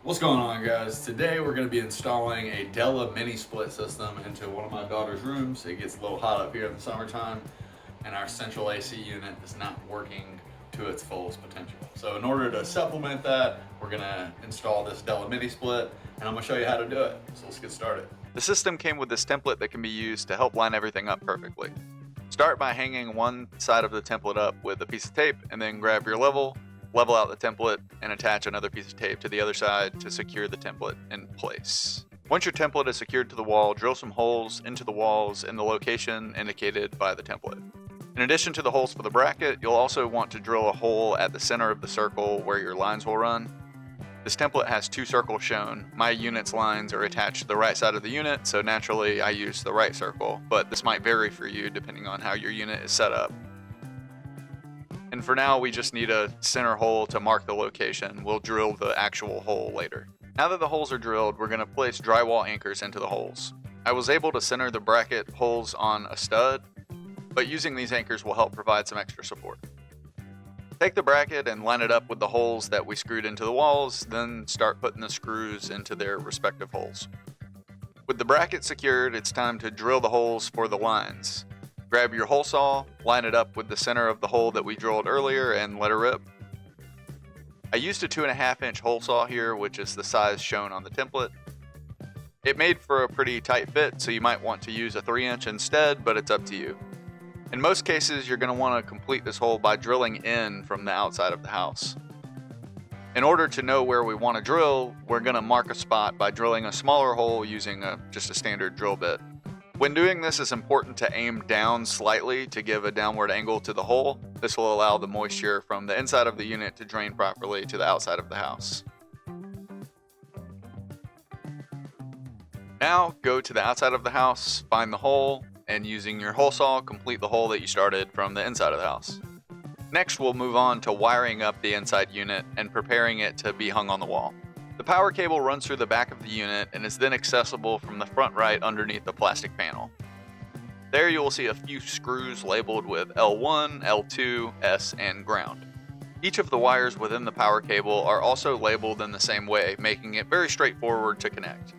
What's going on, guys? Today we're going to be installing a Della mini split system into one of my daughter's rooms. It gets a little hot up here in the summertime and our central AC unit is not working to its fullest potential. So in order to supplement that, we're going to install this Della mini split and I'm going to show you how to do it. So let's get started. The system came with this template that can be used to help line everything up perfectly. Start by hanging one side of the template up with a piece of tape and then grab your level out the template, and attach another piece of tape to the other side to secure the template in place. Once your template is secured to the wall, drill some holes into the walls in the location indicated by the template. In addition to the holes for the bracket, you'll also want to drill a hole at the center of the circle where your lines will run. This template has two circles shown. My unit's lines are attached to the right side of the unit, so naturally I use the right circle, but this might vary for you depending on how your unit is set up. And for now, we just need a center hole to mark the location. We'll drill the actual hole later. Now that the holes are drilled, we're going to place drywall anchors into the holes. I was able to center the bracket holes on a stud, but using these anchors will help provide some extra support. Take the bracket and line it up with the holes that we screwed into the walls, then start putting the screws into their respective holes. With the bracket secured, it's time to drill the holes for the lines. Grab your hole saw, line it up with the center of the hole that we drilled earlier, and let it rip. I used a 2.5 inch hole saw here, which is the size shown on the template. It made for a pretty tight fit, so you might want to use a 3 inch instead, but it's up to you. In most cases, you're going to want to complete this hole by drilling in from the outside of the house. In order to know where we want to drill, we're going to mark a spot by drilling a smaller hole using just a standard drill bit. When doing this, it's important to aim down slightly to give a downward angle to the hole. This will allow the moisture from the inside of the unit to drain properly to the outside of the house. Now, go to the outside of the house, find the hole, and using your hole saw, complete the hole that you started from the inside of the house. Next, we'll move on to wiring up the inside unit and preparing it to be hung on the wall. The power cable runs through the back of the unit and is then accessible from the front right underneath the plastic panel. There you will see a few screws labeled with L1, L2, S, and ground. Each of the wires within the power cable are also labeled in the same way, making it very straightforward to connect.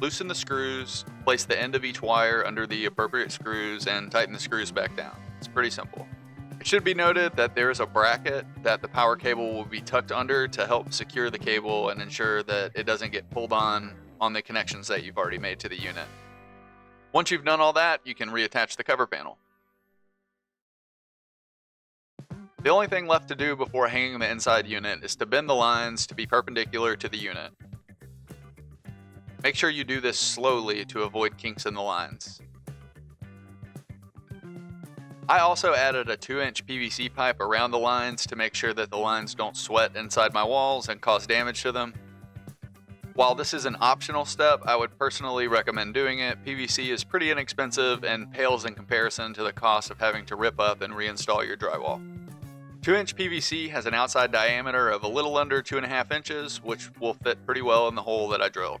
Loosen the screws, place the end of each wire under the appropriate screws, and tighten the screws back down. It's pretty simple. It should be noted that there is a bracket that the power cable will be tucked under to help secure the cable and ensure that it doesn't get pulled on the connections that you've already made to the unit. Once you've done all that, you can reattach the cover panel. The only thing left to do before hanging the inside unit is to bend the lines to be perpendicular to the unit. Make sure you do this slowly to avoid kinks in the lines. I also added a 2-inch PVC pipe around the lines to make sure that the lines don't sweat inside my walls and cause damage to them. While this is an optional step, I would personally recommend doing it. PVC is pretty inexpensive and pales in comparison to the cost of having to rip up and reinstall your drywall. 2-inch PVC has an outside diameter of a little under 2.5 inches, which will fit pretty well in the hole that I drilled.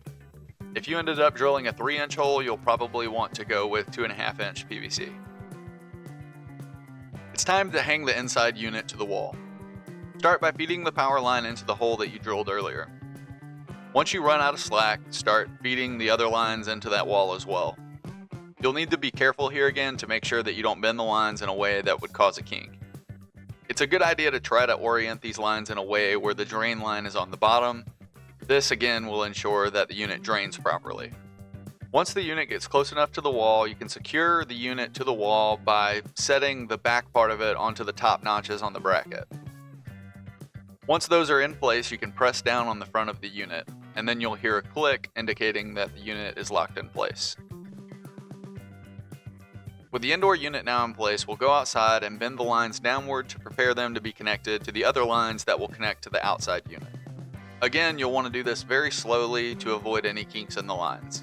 If you ended up drilling a 3-inch hole, you'll probably want to go with 2.5-inch PVC. It's time to hang the inside unit to the wall. Start by feeding the power line into the hole that you drilled earlier. Once you run out of slack, start feeding the other lines into that wall as well. You'll need to be careful here again to make sure that you don't bend the lines in a way that would cause a kink. It's a good idea to try to orient these lines in a way where the drain line is on the bottom. This again will ensure that the unit drains properly. Once the unit gets close enough to the wall, you can secure the unit to the wall by setting the back part of it onto the top notches on the bracket. Once those are in place, you can press down on the front of the unit, and then you'll hear a click indicating that the unit is locked in place. With the indoor unit now in place, we'll go outside and bend the lines downward to prepare them to be connected to the other lines that will connect to the outside unit. Again, you'll want to do this very slowly to avoid any kinks in the lines.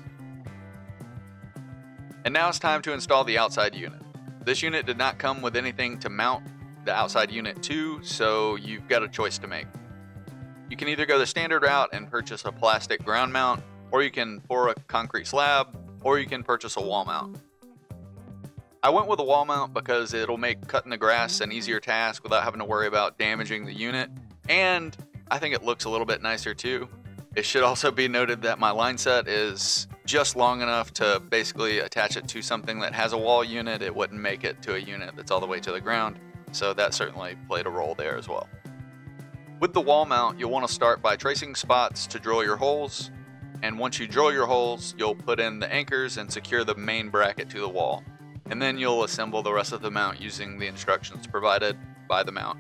And now it's time to install the outside unit. This unit did not come with anything to mount the outside unit to, so you've got a choice to make. You can either go the standard route and purchase a plastic ground mount, or you can pour a concrete slab, or you can purchase a wall mount. I went with a wall mount because it'll make cutting the grass an easier task without having to worry about damaging the unit, and I think it looks a little bit nicer too. It should also be noted that my line set is just long enough to basically attach it to something that has a wall unit. It wouldn't make it to a unit that's all the way to the ground, so that certainly played a role there as well. With the wall mount, you'll want to start by tracing spots to drill your holes, and once you drill your holes, you'll put in the anchors and secure the main bracket to the wall, and then you'll assemble the rest of the mount using the instructions provided by the mount.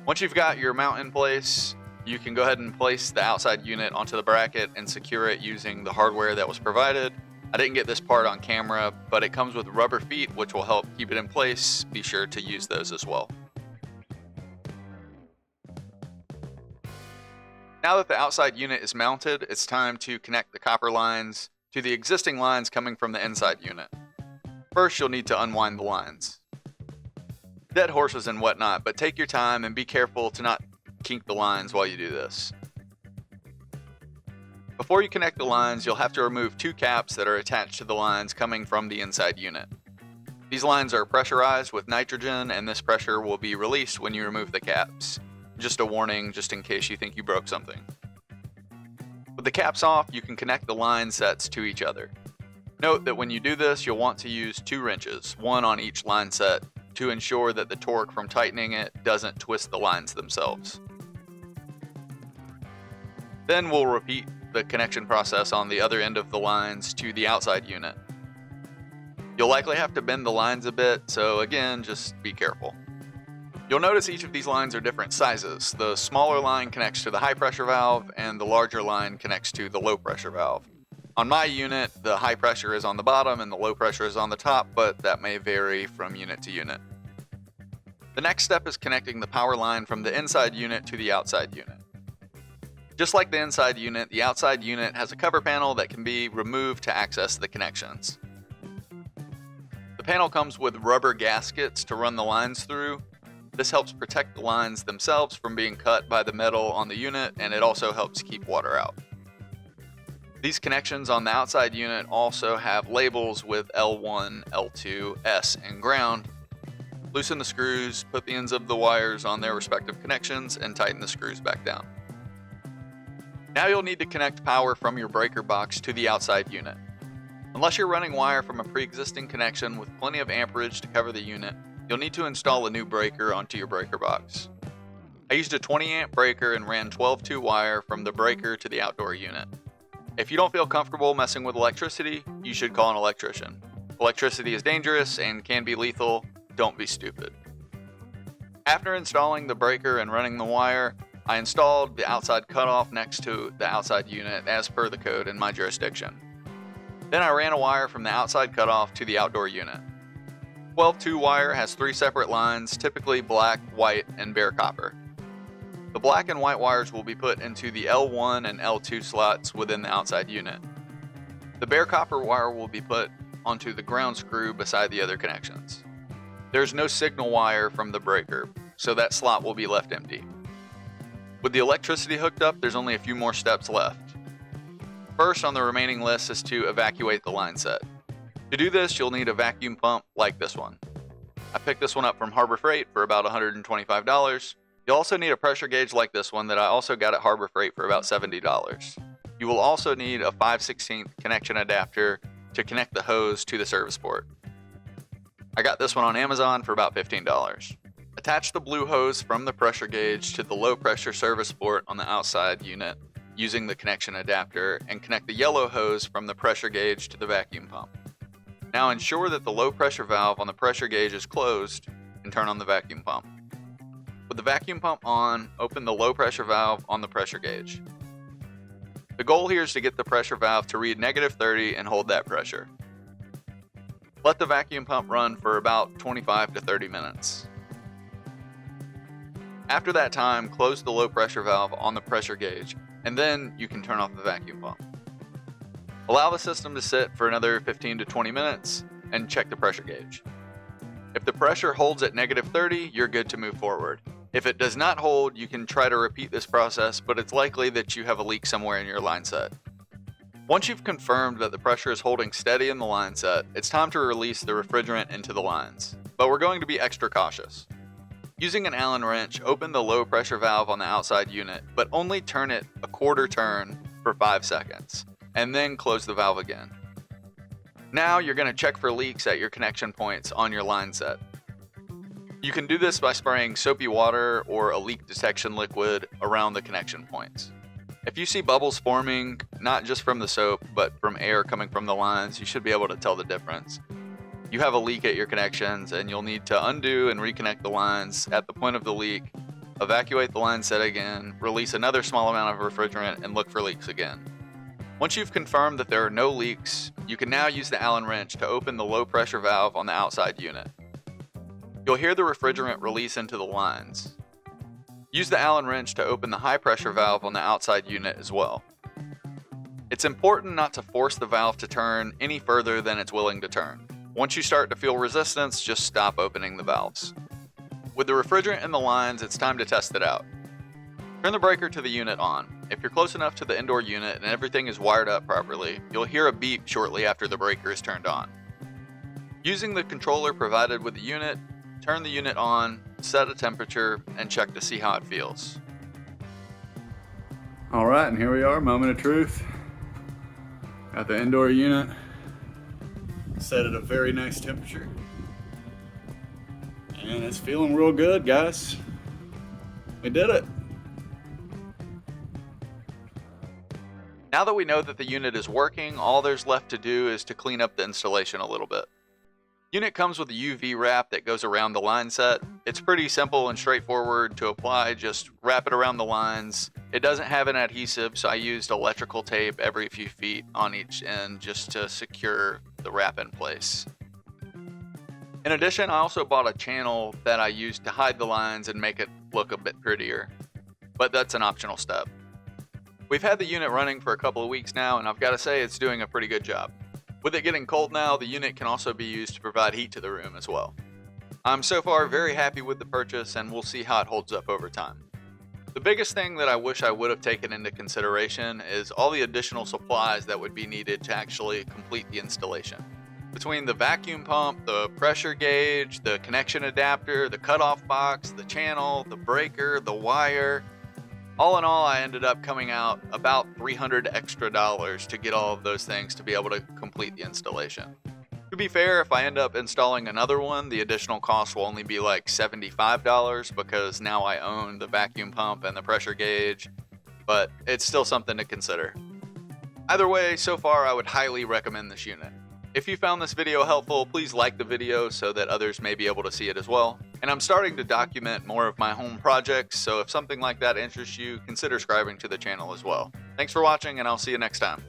Once you've got your mount in place, you can go ahead and place the outside unit onto the bracket and secure it using the hardware that was provided. I didn't get this part on camera, but it comes with rubber feet which will help keep it in place. Be sure to use those as well. Now that the outside unit is mounted, it's time to connect the copper lines to the existing lines coming from the inside unit. First, you'll need to unwind the lines. Dead horses and whatnot, but take your time and be careful to not kink the lines while you do this. Before you connect the lines, you'll have to remove two caps that are attached to the lines coming from the inside unit. These lines are pressurized with nitrogen, and this pressure will be released when you remove the caps. Just a warning, just in case you think you broke something. With the caps off, you can connect the line sets to each other. Note that when you do this, you'll want to use 2 wrenches, one on each line set, to ensure that the torque from tightening it doesn't twist the lines themselves. Then we'll repeat the connection process on the other end of the lines to the outside unit. You'll likely have to bend the lines a bit, so again, just be careful. You'll notice each of these lines are different sizes. The smaller line connects to the high pressure valve, and the larger line connects to the low pressure valve. On my unit, the high pressure is on the bottom and the low pressure is on the top, but that may vary from unit to unit. The next step is connecting the power line from the inside unit to the outside unit. Just like the inside unit, the outside unit has a cover panel that can be removed to access the connections. The panel comes with rubber gaskets to run the lines through. This helps protect the lines themselves from being cut by the metal on the unit, and it also helps keep water out. These connections on the outside unit also have labels with L1, L2, S, and ground. Loosen the screws, put the ends of the wires on their respective connections, and tighten the screws back down. Now you'll need to connect power from your breaker box to the outside unit. Unless you're running wire from a pre-existing connection with plenty of amperage to cover the unit, you'll need to install a new breaker onto your breaker box. I used a 20 amp breaker and ran 12-2 wire from the breaker to the outdoor unit. If you don't feel comfortable messing with electricity, you should call an electrician. Electricity is dangerous and can be lethal. Don't be stupid. After installing the breaker and running the wire, I installed the outside cutoff next to the outside unit as per the code in my jurisdiction. Then I ran a wire from the outside cutoff to the outdoor unit. 12-2 wire has 3 separate lines, typically black, white, and bare copper. The black and white wires will be put into the L1 and L2 slots within the outside unit. The bare copper wire will be put onto the ground screw beside the other connections. There's no signal wire from the breaker, so that slot will be left empty. With the electricity hooked up, there's only a few more steps left. First on the remaining list is to evacuate the line set. To do this, you'll need a vacuum pump like this one. I picked this one up from Harbor Freight for about $125. You'll also need a pressure gauge like this one that I also got at Harbor Freight for about $70. You will also need a 5/16 connection adapter to connect the hose to the service port. I got this one on Amazon for about $15. Attach the blue hose from the pressure gauge to the low pressure service port on the outside unit using the connection adapter, and connect the yellow hose from the pressure gauge to the vacuum pump. Now ensure that the low pressure valve on the pressure gauge is closed and turn on the vacuum pump. With the vacuum pump on, open the low pressure valve on the pressure gauge. The goal here is to get the pressure valve to read -30 and hold that pressure. Let the vacuum pump run for about 25 to 30 minutes. After that time, close the low pressure valve on the pressure gauge, and then you can turn off the vacuum pump. Allow the system to sit for another 15 to 20 minutes and check the pressure gauge. If the pressure holds at -30, you're good to move forward. If it does not hold, you can try to repeat this process, but it's likely that you have a leak somewhere in your line set. Once you've confirmed that the pressure is holding steady in the line set, it's time to release the refrigerant into the lines, but we're going to be extra cautious. Using an Allen wrench, open the low pressure valve on the outside unit, but only turn it a quarter turn for 5 seconds, and then close the valve again. Now you're going to check for leaks at your connection points on your line set. You can do this by spraying soapy water or a leak detection liquid around the connection points. If you see bubbles forming, not just from the soap, but from air coming from the lines, you should be able to tell the difference. You have a leak at your connections and you'll need to undo and reconnect the lines at the point of the leak, evacuate the line set again, release another small amount of refrigerant, and look for leaks again. Once you've confirmed that there are no leaks, you can now use the Allen wrench to open the low pressure valve on the outside unit. You'll hear the refrigerant release into the lines. Use the Allen wrench to open the high pressure valve on the outside unit as well. It's important not to force the valve to turn any further than it's willing to turn. Once you start to feel resistance, just stop opening the valves. With the refrigerant in the lines, it's time to test it out. Turn the breaker to the unit on. If you're close enough to the indoor unit and everything is wired up properly, you'll hear a beep shortly after the breaker is turned on. Using the controller provided with the unit, turn the unit on, set a temperature, and check to see how it feels. All right, and here we are, moment of truth. Got the indoor unit set at a very nice temperature. And it's feeling real good, guys. We did it. Now that we know that the unit is working, all there's left to do is to clean up the installation a little bit. Unit comes with a UV wrap that goes around the line set. It's pretty simple and straightforward to apply, just wrap it around the lines. It doesn't have an adhesive, so I used electrical tape every few feet on each end just to secure the wrap in place. In addition, I also bought a channel that I used to hide the lines and make it look a bit prettier, but that's an optional step. We've had the unit running for a couple of weeks now, and I've got to say it's doing a pretty good job. With it getting cold now, the unit can also be used to provide heat to the room as well. I'm so far very happy with the purchase, and we'll see how it holds up over time. The biggest thing that I wish I would have taken into consideration is all the additional supplies that would be needed to actually complete the installation. Between the vacuum pump, the pressure gauge, the connection adapter, the cutoff box, the channel, the breaker, the wire, all in all, I ended up coming out about $300 extra to get all of those things to be able to complete the installation. To be fair, if I end up installing another one, the additional cost will only be like $75 because now I own the vacuum pump and the pressure gauge, but it's still something to consider. Either way, so far I would highly recommend this unit. If you found this video helpful, please like the video so that others may be able to see it as well. And I'm starting to document more of my home projects, so if something like that interests you, consider subscribing to the channel as well. Thanks for watching, and I'll see you next time.